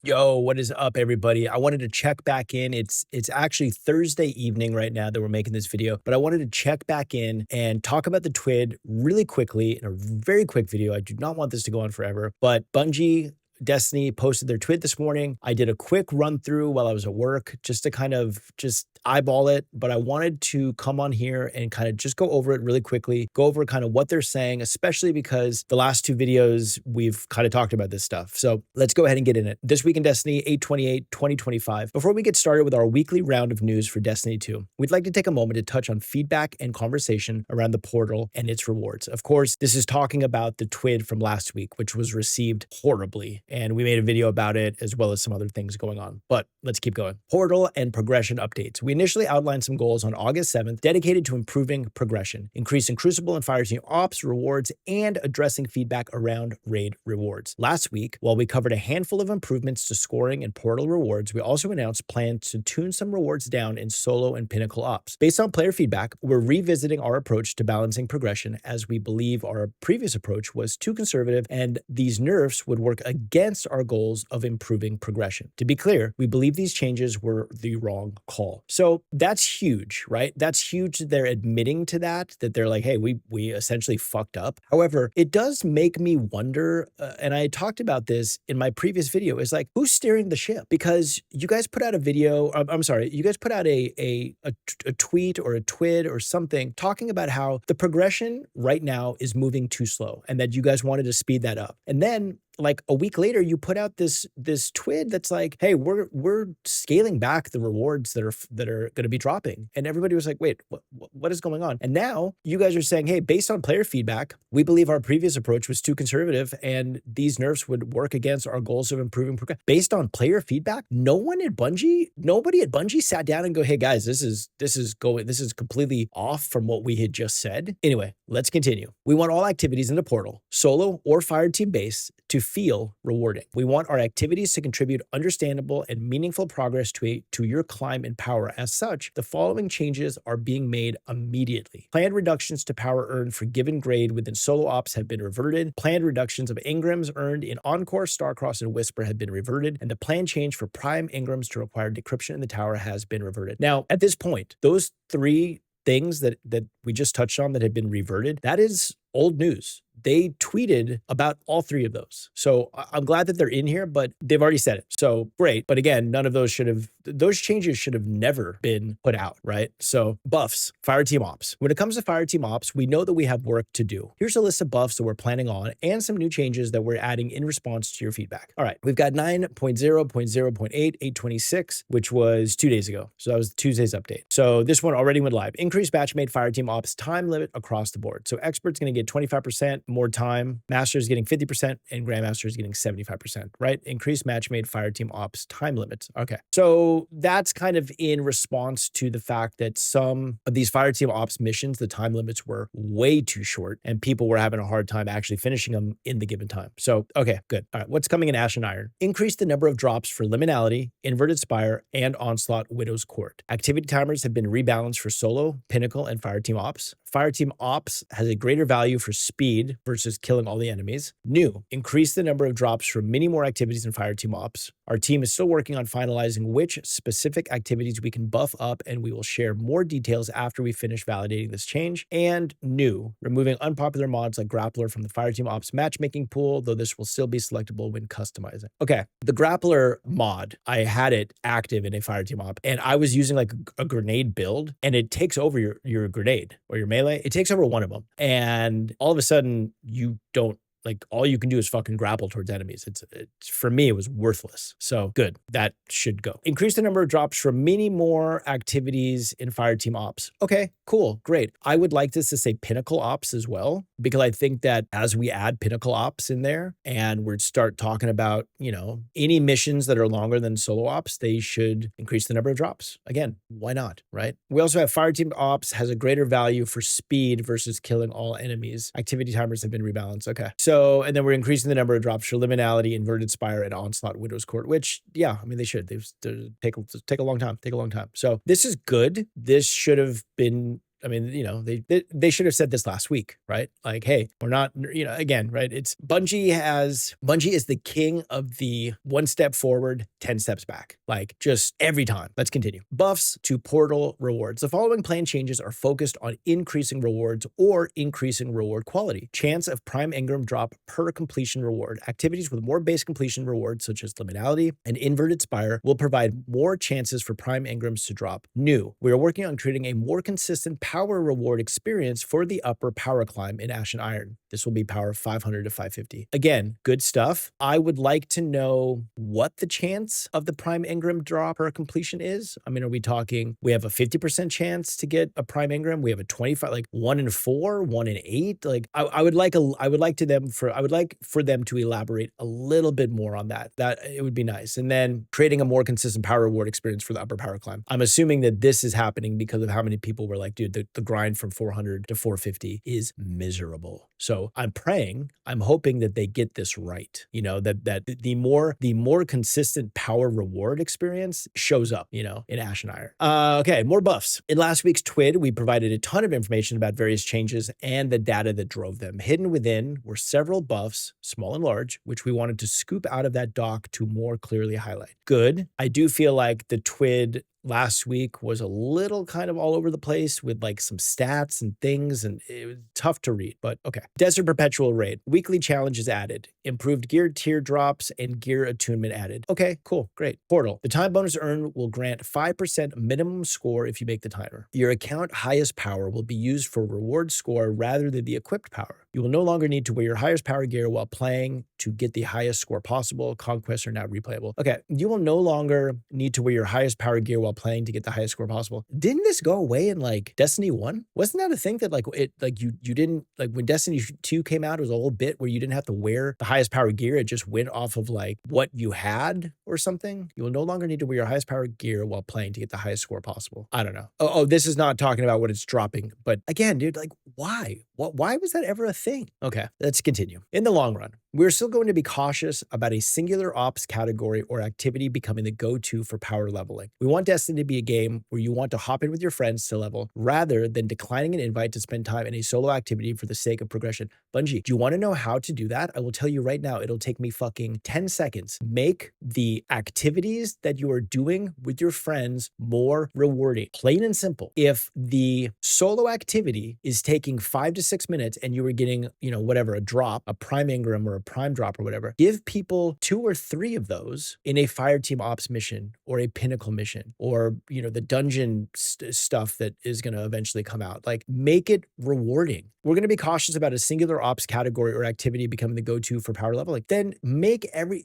Yo, what is up, everybody? I wanted to check back in. It's actually Thursday evening right now that we're making this video, but I wanted to check back in and talk about the TWID really quickly in a very quick video. I do not want this to go on forever, but Bungie Destiny posted their TWID this morning. I did a quick run through while I was at work just to kind of just eyeball it, but I wanted to come on here and kind of just go over it really quickly, go over kind of what they're saying, especially because the last two videos we've kind of talked about this stuff. So let's go ahead and get in it. This week in Destiny 8/28/2025. Before we get started with our weekly round of news for Destiny 2, we'd like to take a moment to touch on feedback and conversation around the portal and its rewards. Of course, this is talking about the TWID from last week, which was received horribly, and we made a video about it as well as some other things going on. But let's keep going. Portal and progression updates. We initially outlined some goals on August 7th dedicated to improving progression, increasing Crucible and Fireteam Ops rewards, and addressing feedback around raid rewards. Last week, while we covered a handful of improvements to scoring and Portal rewards, we also announced plans to tune some rewards down in Solo and Pinnacle Ops. Based on player feedback, we're revisiting our approach to balancing progression, as we believe our previous approach was too conservative and these nerfs would work against our goals of improving progression. To be clear, we believe these changes were the wrong call. So that's huge, right? That's huge that they're admitting to that they're like, hey, we essentially fucked up. However, it does make me wonder, and I talked about this in my previous video, is like, who's steering the ship? Because you guys put out a video, I'm sorry, you guys put out a tweet or a TWID or something talking about how the progression right now is moving too slow and that you guys wanted to speed that up. And then like a week later, you put out this TWID that's like, hey, we're scaling back the rewards that are going to be dropping. And everybody was like, wait, what is going on? And now you guys are saying, hey, based on player feedback, we believe our previous approach was too conservative and these nerfs would work against our goals of improving progression. Based on player feedback, nobody at Bungie sat down and go, hey guys, this is completely off from what we had just said. Anyway, let's continue. We want all activities in the portal, solo or Fireteam base, to feel rewarding. We want our activities to contribute understandable and meaningful progress to your climb in power. As such, the following changes are being made immediately. Planned reductions to power earned for given grade within solo ops have been reverted. Planned reductions of engrams earned in Encore, Starcross, and Whisper have been reverted, and the planned change for prime engrams to require decryption in the tower has been reverted. Now, at this point, those three things that we just touched on that had been reverted, that is old news. They tweeted about all three of those. So I'm glad that they're in here, but they've already said it. So great. But again, none of those those changes should have never been put out, right? So buffs, Fireteam Ops. When it comes to Fireteam Ops, we know that we have work to do. Here's a list of buffs that we're planning on and some new changes that we're adding in response to your feedback. All right, we've got 9.0.0.8, 826, which was 2 days ago. So that was Tuesday's update. So this one already went live. Increased batch-made Fireteam Ops time limit across the board. So Expert's going to get 25% more time, Master is getting 50%, and Grandmaster is getting 75%, right? Increased match-made Fireteam Ops time limits. Okay. So that's kind of in response to the fact that some of these Fireteam Ops missions, the time limits were way too short and people were having a hard time actually finishing them in the given time. So, okay, good. All right, what's coming in Ash and Iron? Increase the number of drops for Liminality, Inverted Spire, and Onslaught Widow's Court. Activity timers have been rebalanced for Solo, Pinnacle, and Fireteam Ops. Fireteam Ops has a greater value for speed versus killing all the enemies. New, increase the number of drops for many more activities in Fireteam Ops. Our team is still working on finalizing which specific activities we can buff up, and we will share more details after we finish validating this change. And new, removing unpopular mods like Grappler from the Fireteam Ops matchmaking pool, though this will still be selectable when customizing. Okay, the Grappler mod, I had it active in a Fireteam Op, and I was using like a grenade build, and it takes over your grenade or your melee. It takes over one of them, and all of a sudden you don't, like, all you can do is fucking grapple towards enemies. It's for me, it was worthless. So good, that should go. Increase the number of drops for many more activities in Fireteam Ops. Okay, cool, great. I would like this to say Pinnacle Ops as well, because I think that as we add Pinnacle Ops in there and we start talking about, you know, any missions that are longer than solo ops, they should increase the number of drops. Again, why not, right? We also have Fireteam Ops has a greater value for speed versus killing all enemies. Activity timers have been rebalanced. Okay, so, and then we're increasing the number of drops for Liminality, Inverted Spire, and Onslaught Widow's Court, which, yeah, I mean, they should. They take a long time. So this is good. This should have been I mean, they should have said this last week, right? Like, hey, we're not, again, right? It's Bungie is the king of the 1 step forward, 10 steps back. Like, just every time. Let's continue. Buffs to portal rewards. The following plan changes are focused on increasing rewards or increasing reward quality. Chance of prime engram drop per completion reward. Activities with more base completion rewards, such as liminality and inverted spire, will provide more chances for prime engrams to drop. New, we are working on creating a more consistent power reward experience for the upper power climb in Ash and Iron. This will be power 500 to 550. Again, good stuff. I would like to know what the chance of the prime engram drop per completion is. I mean, are we talking, we have a 50% chance to get a prime engram? We have a 25, like 1 in 4, 1 in 8. Like I would like for them to elaborate a little bit more on that. That it would be nice. And then creating a more consistent power reward experience for the upper power climb. I'm assuming that this is happening because of how many people were like, dude, the grind from 400 to 450 is miserable. So I'm praying, I'm hoping that they get this right. That the more consistent power reward experience shows up, in Ash and Iron. Okay, more buffs. In last week's TWID, we provided a ton of information about various changes and the data that drove them. Hidden within were several buffs, small and large, which we wanted to scoop out of that doc to more clearly highlight. Good. I do feel like the TWID last week was a little kind of all over the place with like some stats and things, and it was tough to read, but okay. Desert Perpetual Raid. Weekly challenges added. Improved gear tier drops and gear attunement added. Okay, cool, great. Portal. The time bonus earned will grant 5% minimum score if you make the timer. Your account highest power will be used for reward score rather than the equipped power. You will no longer need to wear your highest power gear while playing to get the highest score possible. Conquests are now replayable. Okay, you will no longer need to wear your highest power gear while playing to get the highest score possible. Didn't this go away in like Destiny 1? Wasn't that a thing that you didn't, like when Destiny 2 came out, it was a whole bit where you didn't have to wear the highest power gear. It just went off of like what you had or something. You will no longer need to wear your highest power gear while playing to get the highest score possible. I don't know. Oh, this is not talking about what it's dropping, but again, dude, like why? Why was that ever a thing? Okay, let's continue. In the long run, we're still going to be cautious about a singular ops category or activity becoming the go-to for power leveling. We want Destiny to be a game where you want to hop in with your friends to level rather than declining an invite to spend time in a solo activity for the sake of progression. Bungie, do you want to know how to do that? I will tell you right now, it'll take me fucking 10 seconds. Make the activities that you are doing with your friends more rewarding. Plain and simple. If the solo activity is taking 5 to 6 minutes and you were getting, whatever, a drop, a prime engram or a prime drop or whatever, give people 2 or 3 of those in a fire team ops mission or a pinnacle mission or, the dungeon stuff that is going to eventually come out. Like, make it rewarding. We're going to be cautious about a singular ops category or activity becoming the go-to for power leveling. Then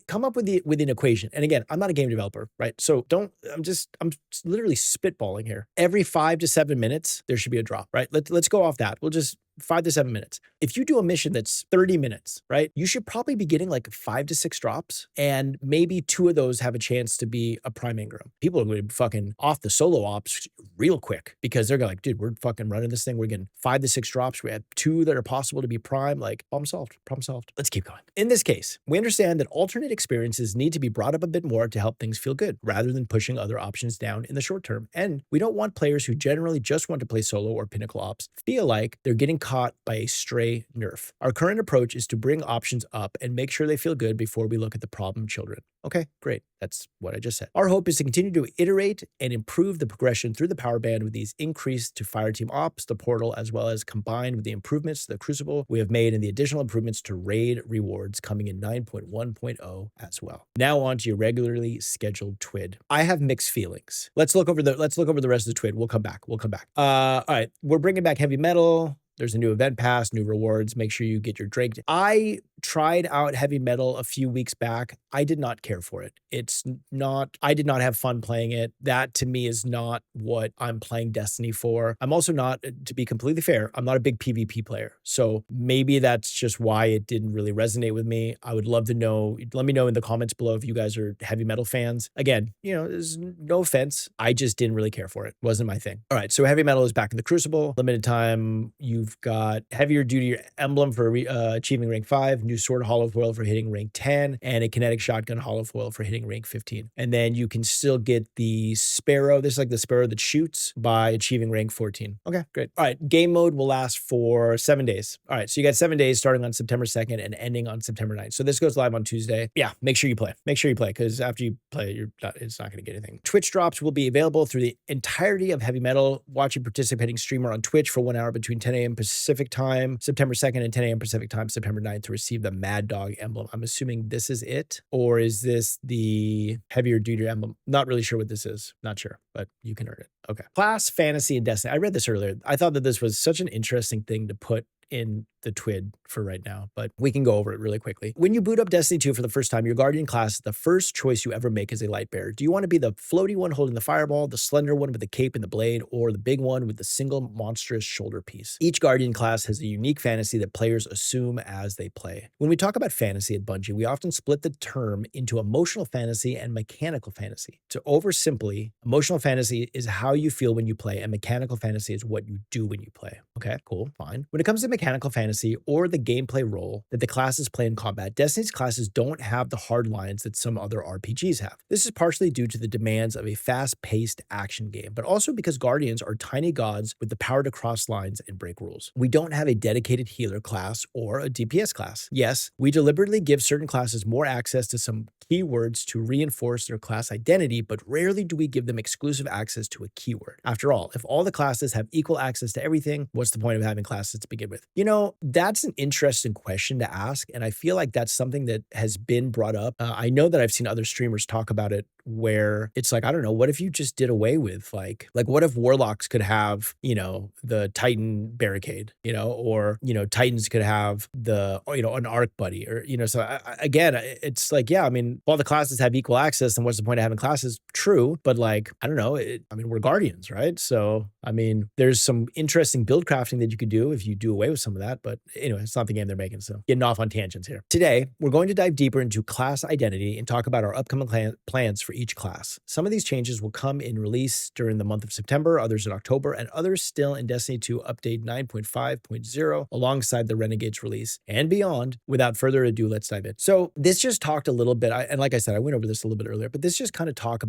come up with an equation. And again, I'm not a game developer, right? So I'm literally spitballing here. Every 5 to 7 minutes, there should be a drop, right? Let's go off that. We'll just 5 to 7 minutes. If you do a mission that's 30 minutes, right, you should probably be getting like 5 to 6 drops, and maybe 2 of those have a chance to be a prime engram. People are going to be fucking off the solo ops real quick because they're going like, dude, we're fucking running this thing. We're getting 5 to 6 drops. We had 2 that are possible to be prime. Like, problem solved. Problem solved. Let's keep going. In this case, we understand that alternate experiences need to be brought up a bit more to help things feel good rather than pushing other options down in the short term. And we don't want players who generally just want to play solo or pinnacle ops feel like they're getting caught by a stray nerf. Our current approach is to bring options up and make sure they feel good before we look at the problem children. Okay, great. That's what I just said. Our hope is to continue to iterate and improve the progression through the power band with these increased to Fireteam Ops, the portal, as well as combined with the improvements to the Crucible we have made and the additional improvements to raid rewards coming in 9.1.0 as well. Now on to your regularly scheduled TWID. I have mixed feelings. Let's look over the rest of the TWID. We'll come back. All right, we're bringing back heavy metal. There's a new event pass, new rewards. Make sure you get your drink. I tried out heavy metal a few weeks back. I did not care for it. I did not have fun playing it. That to me is not what I'm playing Destiny for. I'm also not, to be completely fair, I'm not a big PvP player. So maybe that's just why it didn't really resonate with me. I would love to know, let me know in the comments below if you guys are heavy metal fans. Again, there's no offense. I just didn't really care for it. Wasn't my thing. All right, so heavy metal is back in the Crucible. Limited time, you've got heavier duty emblem for achieving rank 5, new sword hollow foil for hitting rank 10, and a kinetic shotgun hollow foil for hitting rank 15. And then you can still get the sparrow. This is like the sparrow that shoots by achieving rank 14. Okay, great. All right, game mode will last for 7 days. All right, so you got 7 days starting on September 2nd and ending on September 9th. So this goes live on Tuesday. Yeah, make sure you play. Make sure you play, because after you play, it's not going to get anything. Twitch drops will be available through the entirety of Heavy Metal. Watch a participating streamer on Twitch for 1 hour between 10 a.m. Pacific time, September 2nd, and 10 a.m. Pacific time, September 9th, to receive the Mad Dog emblem. I'm assuming this is it, or is this the heavier duty emblem? Not really sure what this is. Not sure, but you can earn it. Okay. Class, fantasy, and destiny. I read this earlier. I thought that this was such an interesting thing to put in the TWID for right now, but we can go over it really quickly. When you boot up Destiny 2 for the first time, your Guardian class, the first choice you ever make is a light bearer. Do you want to be the floaty one holding the fireball, the slender one with the cape and the blade, or the big one with the single monstrous shoulder piece? Each Guardian class has a unique fantasy that players assume as they play. When we talk about fantasy at Bungie, we often split the term into emotional fantasy and mechanical fantasy. To oversimply, emotional fantasy is how you feel when you play, and mechanical fantasy is what you do when you play. Okay, cool, fine. When it comes to mechanical fantasy, or the gameplay role that the classes play in combat, Destiny's classes don't have the hard lines that some other RPGs have. This is partially due to the demands of a fast-paced action game, but also because Guardians are tiny gods with the power to cross lines and break rules. We don't have a dedicated healer class or a DPS class. Yes, we deliberately give certain classes more access to some keywords to reinforce their class identity, but rarely do we give them exclusive access to a keyword. After all, if all the classes have equal access to everything, what's the point of having classes to begin with? You know, that's an interesting question to ask, and I feel like that's something that has been brought up. I know that I've seen other streamers talk about it, where it's like, I don't know, what if you just did away with like what if warlocks could have, you know, the Titan barricade, you know, or, you know, Titans could have the, you know, an arc buddy, or, you know, so again, it's like, yeah, I mean, all the classes have equal access, and what's the point of having classes? True, but like, I don't know, I mean, we're Guardians, right? So, I mean, there's some interesting build crafting that you could do if you do away with some of that, but anyway, it's not the game they're making, so getting off on tangents here. Today, we're going to dive deeper into class identity and talk about our upcoming plans for each class. Some of these changes will come in release during the month of September, others in October, and others still in Destiny 2 Update 9.5.0 alongside the Renegades release and beyond. Without further ado, let's dive in. So this just talked a little bit, and like I said, I went over this a little bit earlier, but this just kind of talks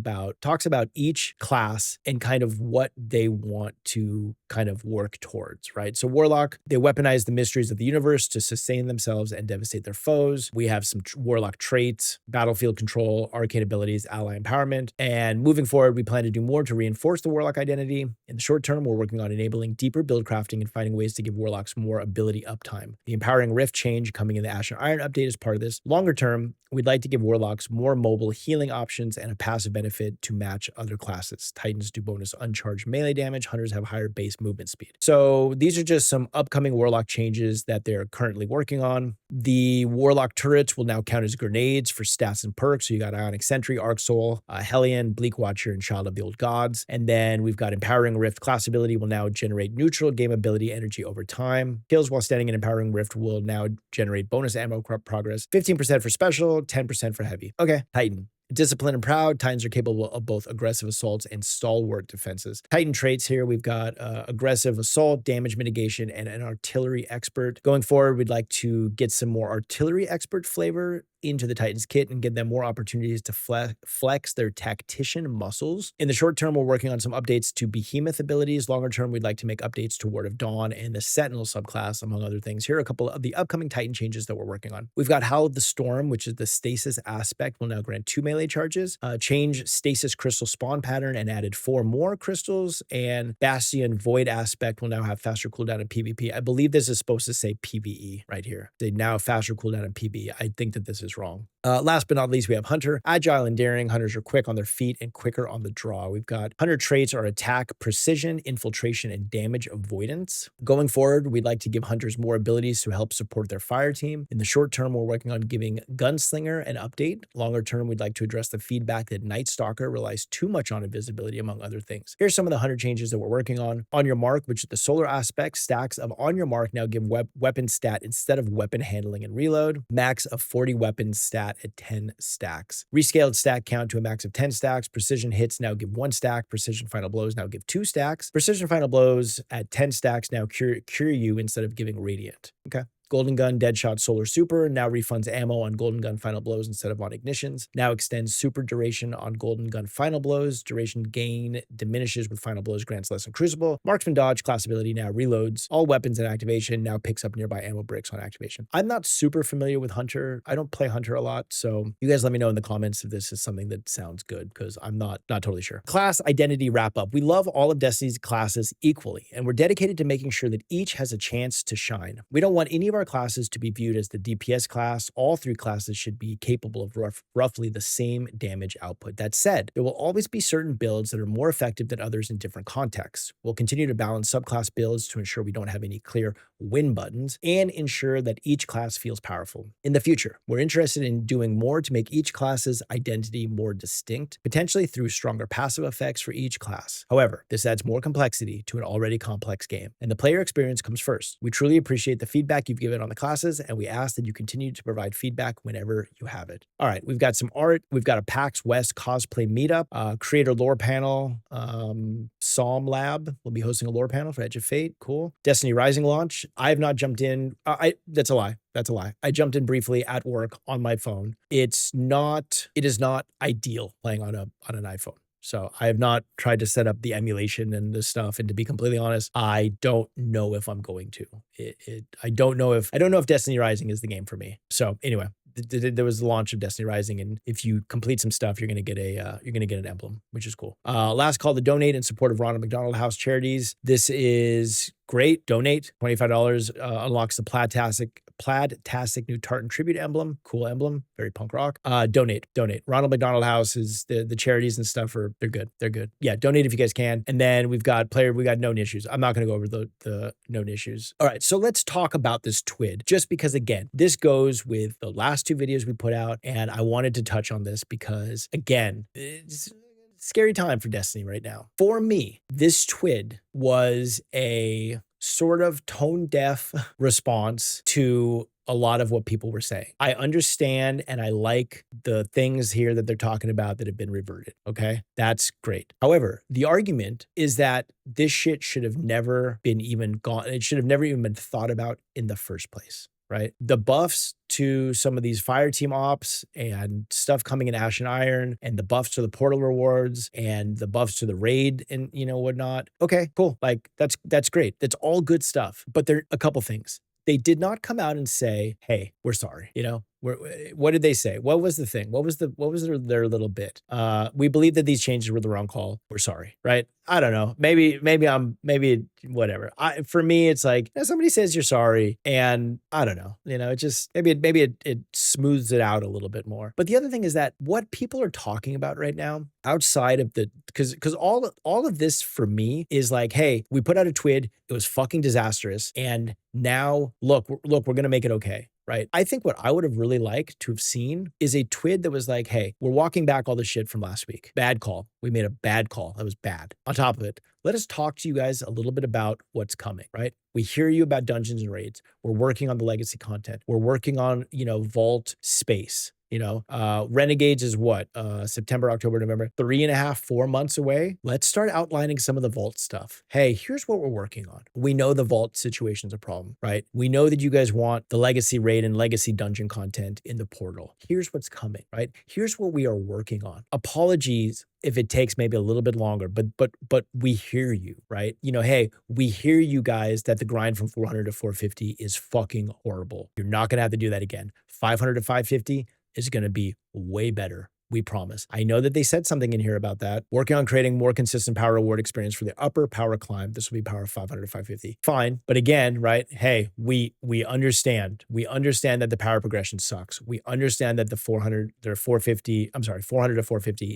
about each class and kind of what they want to kind of work towards, right? So Warlock, they weaponize the mysteries of the universe to sustain themselves and devastate their foes. We have some Warlock traits, battlefield control, arcane abilities, ally empowerment. And moving forward, we plan to do more to reinforce the Warlock identity. In the short term, we're working on enabling deeper build crafting and finding ways to give Warlocks more ability uptime. The Empowering Rift change coming in the Ash and Iron update is part of this. Longer term, we'd like to give Warlocks more mobile healing options and a passive benefit to match other classes. Titans do bonus uncharged melee damage. Hunters have higher base movement speed. So these are just some upcoming Warlock changes that they're currently working on. The Warlock turrets will now count as grenades for stats and perks. So you got Ionic Sentry, Arc Soul, Hellion, Bleak Watcher, and Child of the Old Gods. And then we've got Empowering Rift class ability will now generate neutral game ability energy over time. Kills while standing in Empowering Rift will now generate bonus ammo progress, 15% for special, 10% for heavy. Okay, Titan. Disciplined and proud, Titans are capable of both aggressive assaults and stalwart defenses. Titan traits here, we've got aggressive assault, damage mitigation, and an artillery expert. Going forward, we'd like to get some more artillery expert flavor into the Titans kit and give them more opportunities to flex their tactician muscles. In the short term, we're working on some updates to Behemoth abilities. Longer term, we'd like to make updates to Word of Dawn and the Sentinel subclass, among other things. Here are a couple of the upcoming Titan changes that we're working on. We've got Howl of the Storm, which is the stasis aspect, will now grant 2 melee charges. Change stasis crystal spawn pattern and added 4 more crystals. And Bastion Void aspect will now have faster cooldown in PvP. I believe this is supposed to say PvE right here. They now faster cooldown in PvE. I think that this is wrong. Last but not least, we have Hunter. Agile and daring. Hunters are quick on their feet and quicker on the draw. We've got Hunter traits are attack, precision, infiltration, and damage avoidance. Going forward, we'd like to give Hunters more abilities to help support their fire team. In the short term, we're working on giving Gunslinger an update. Longer term, we'd like to address the feedback that Night Stalker relies too much on invisibility, among other things. Here's some of the Hunter changes that we're working on. On your mark, which is the solar aspect, stacks of on your mark now give weapon stat instead of weapon handling and reload. Max of 40 weapons stat at 10 stacks. Rescaled stack count to a max of 10 stacks. Precision hits now give 1 stack. Precision final blows now give 2 stacks. Precision final blows at 10 stacks now cure you instead of giving radiant. Okay. Golden Gun Deadshot Solar Super now refunds ammo on Golden Gun Final Blows instead of on ignitions. Now extends super duration on Golden Gun Final Blows. Duration gain diminishes with Final Blows, grants less on Crucible. Marksman Dodge class ability now reloads all weapons in activation, now picks up nearby ammo bricks on activation. I'm not super familiar with Hunter. I don't play Hunter a lot, so you guys let me know in the comments if this is something that sounds good, because I'm not totally sure. Class identity wrap up. We love all of Destiny's classes equally, and we're dedicated to making sure that each has a chance to shine. We don't want any of our classes to be viewed as the DPS class. All three classes should be capable of roughly the same damage output. That said, there will always be certain builds that are more effective than others in different contexts. We'll continue to balance subclass builds to ensure we don't have any clear win buttons and ensure that each class feels powerful. In the future, we're interested in doing more to make each class's identity more distinct, potentially through stronger passive effects for each class. However, this adds more complexity to an already complex game, and the player experience comes first. We truly appreciate the feedback you've given on the classes, and we ask that you continue to provide feedback whenever you have it. All right, we've got some art. We've got a PAX West cosplay meetup, creator lore panel, Psalm Lab will be hosting a lore panel for Edge of Fate. Cool. Destiny Rising launch. I have not jumped in. That's a lie. That's a lie. I jumped in briefly at work on my phone. It is not ideal playing on an iPhone. So I have not tried to set up the emulation and this stuff. And to be completely honest, I don't know if I'm going to. I don't know if Destiny Rising is the game for me. So anyway, there was the launch of Destiny Rising, and if you complete some stuff, you're gonna get an emblem, which is cool. Last call to donate in support of Ronald McDonald House charities. This is great. Donate $25 unlocks the Plaid-tastic new Tartan tribute emblem. Cool emblem, very punk rock. Donate. Ronald McDonald House is the charities and stuff they're good. Yeah, donate if you guys can. And then we got known issues. I'm not gonna go over the known issues. All right, so let's talk about this TWID, just because again, this goes with the last two videos we put out, and I wanted to touch on this because again, it's scary time for Destiny right now. For me, this TWID was a sort of tone-deaf response to a lot of what people were saying. I understand and I like the things here that they're talking about that have been reverted. Okay, that's great. However, the argument is that this shit should have never been even gone. It should have never even been thought about in the first place. Right? The buffs to some of these fire team ops and stuff coming in Ash and Iron, and the buffs to the portal rewards and the buffs to the raid and whatnot. Okay, cool. Like that's great. That's all good stuff. But there are a couple things. They did not come out and say, "Hey, we're sorry." What did they say? What was the thing? What was their little bit? We believe that these changes were the wrong call. We're sorry, right? I don't know. Maybe whatever. For me, it's like somebody says you're sorry, and I don't know. It just maybe it smooths it out a little bit more. But the other thing is that what people are talking about right now, outside of because all of this for me is like, hey, we put out a TWID. It was fucking disastrous, and now look, we're gonna make it okay. Right. I think what I would have really liked to have seen is a TWID that was like, hey, we're walking back all the shit from last week. Bad call. We made a bad call. That was bad. On top of it, let us talk to you guys a little bit about what's coming, right? We hear you about dungeons and raids. We're working on the legacy content. We're working on, vault space. Renegades is what? September, October, November, 3.5, 4 months away. Let's start outlining some of the vault stuff. Hey, here's what we're working on. We know the vault situation's a problem, right? We know that you guys want the legacy raid and legacy dungeon content in the portal. Here's what's coming, right? Here's what we are working on. Apologies if it takes maybe a little bit longer, but we hear you, right? Hey, we hear you guys that the grind from 400 to 450 is fucking horrible. You're not gonna have to do that again. 500 to 550 is going to be way better. We promise. I know that they said something in here about that. Working on creating more consistent power reward experience for the upper power climb. This will be power 500 to 550. Fine. But again, right? Hey, we understand. We understand that the power progression sucks. We understand that the 400 to 450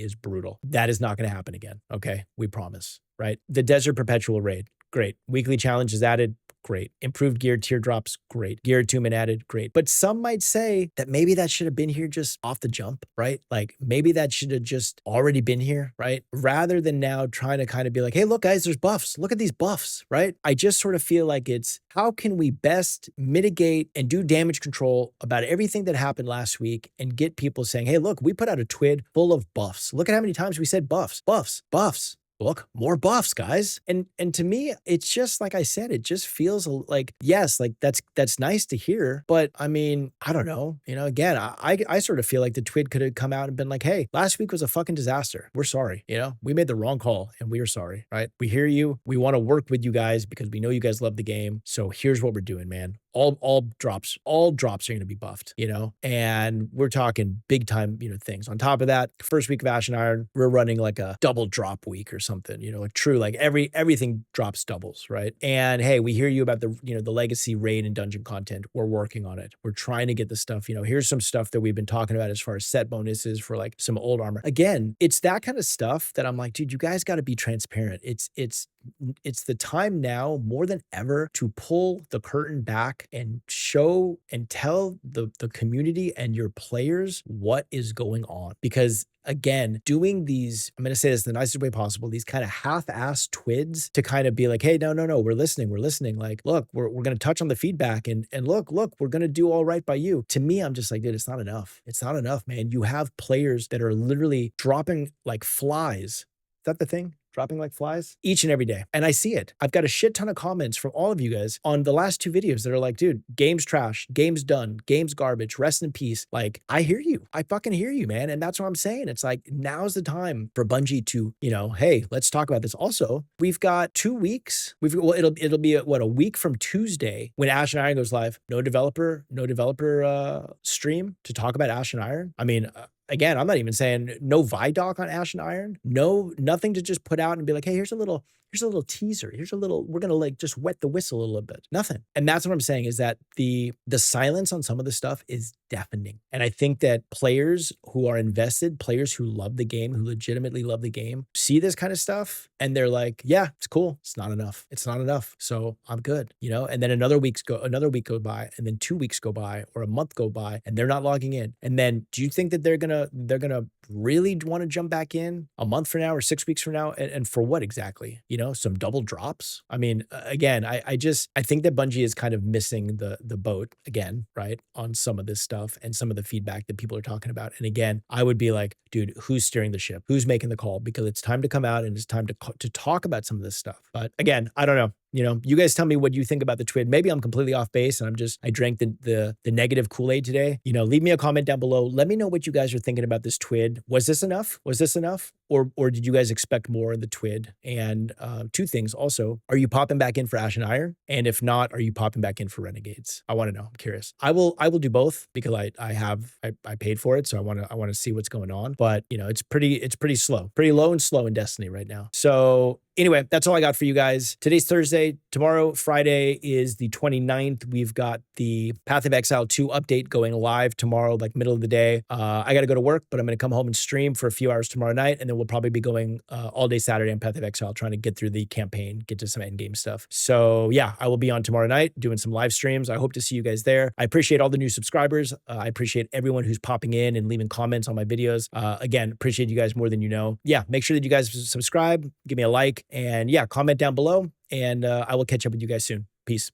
is brutal. That is not going to happen again. Okay. We promise. Right? The Desert Perpetual raid. Great. Weekly challenge is added. Great. Improved gear teardrops, great. Gear attunement added, great. But some might say that maybe that should have been here just off the jump, right? Like maybe that should have just already been here, right? Rather than now trying to kind of be like, hey, look guys, there's buffs. Look at these buffs, right? I just sort of feel like it's how can we best mitigate and do damage control about everything that happened last week and get people saying, hey, look, we put out a TWID full of buffs. Look at how many times we said buffs, buffs, buffs. look, more buffs, guys. And to me, it's just like I said, it just feels like, yes, like that's nice to hear. But I mean, I don't know. Again, I sort of feel like the TWID could have come out and been like, hey, last week was a fucking disaster. We're sorry. We made the wrong call and we are sorry, right? We hear you. We want to work with you guys because we know you guys love the game. So here's what we're doing, man. All drops are going to be buffed, and we're talking big time, things. On top of that, first week of Ash and Iron, we're running like a double drop week or something, like true, like everything drops doubles, right? And hey, we hear you about the legacy raid and dungeon content. We're working on it. We're trying to get the stuff, here's some stuff that we've been talking about as far as set bonuses for like some old armor. Again, it's that kind of stuff that I'm like, dude, you guys got to be transparent. It's the time now more than ever to pull the curtain back and show and tell the community and your players what is going on. Because again, doing these, I'm going to say this the nicest way possible, these kind of half-assed TWIDs to kind of be like, hey, no, we're listening. Like, look, we're going to touch on the feedback and look, we're going to do all right by you. To me, I'm just like, dude, it's not enough. It's not enough, man. You have players that are literally dropping like flies. Is that the thing? Dropping like flies each and every day. And I see it. I've got a shit ton of comments from all of you guys on the last 2 videos that are like, dude, game's trash, game's done, game's garbage, rest in peace. Like, I hear you. I fucking hear you, man. And that's what I'm saying. It's like, now's the time for Bungie to, hey, let's talk about this. Also, we've got 2 weeks. It'll be a week from Tuesday when Ash and Iron goes live. No developer stream to talk about Ash and Iron. I mean, again, I'm not even saying no Vidoc on Ash and Iron. Nothing to just put out and be like, hey, here's a little teaser. We're going to like just wet the whistle a little bit. Nothing. And that's what I'm saying is that the silence on some of the stuff is deafening. And I think that players who are invested, players who love the game, who legitimately love the game, see this kind of stuff and they're like, yeah, it's cool. It's not enough. So I'm good, and then another week go by and then 2 weeks go by or a month go by and they're not logging in. And then do you think that they're going to really want to jump back in a month from now or 6 weeks from now? And for what exactly? Some double drops. I mean, again, I think that Bungie is kind of missing the boat again, right? On some of this stuff and some of the feedback that people are talking about. And again, I would be like, dude, who's steering the ship? Who's making the call? Because it's time to come out and it's time to talk about some of this stuff. But again, I don't know. You guys tell me what you think about the TWID. Maybe I'm completely off base and I drank the negative Kool-Aid today. Leave me a comment down below. Let me know what you guys are thinking about this TWID. Was this enough? Or did you guys expect more in the TWID? And 2 things also, are you popping back in for Ash and Iron? And if not, are you popping back in for Renegades? I want to know. I'm curious. I will do both because I paid for it. So I want to see what's going on. But it's pretty slow, pretty low and slow in Destiny right now. So anyway, that's all I got for you guys. Today's Thursday. Tomorrow, Friday, is the 29th. We've got the Path of Exile 2 update going live tomorrow, like middle of the day. I got to go to work, but I'm going to come home and stream for a few hours tomorrow night. And then we'll probably be going all day Saturday on Path of Exile, trying to get through the campaign, get to some end game stuff. So yeah, I will be on tomorrow night doing some live streams. I hope to see you guys there. I appreciate all the new subscribers. I appreciate everyone who's popping in and leaving comments on my videos. Again, appreciate you guys more than you know. Yeah, make sure that you guys subscribe, give me a like, and yeah, comment down below. And I will catch up with you guys soon. Peace.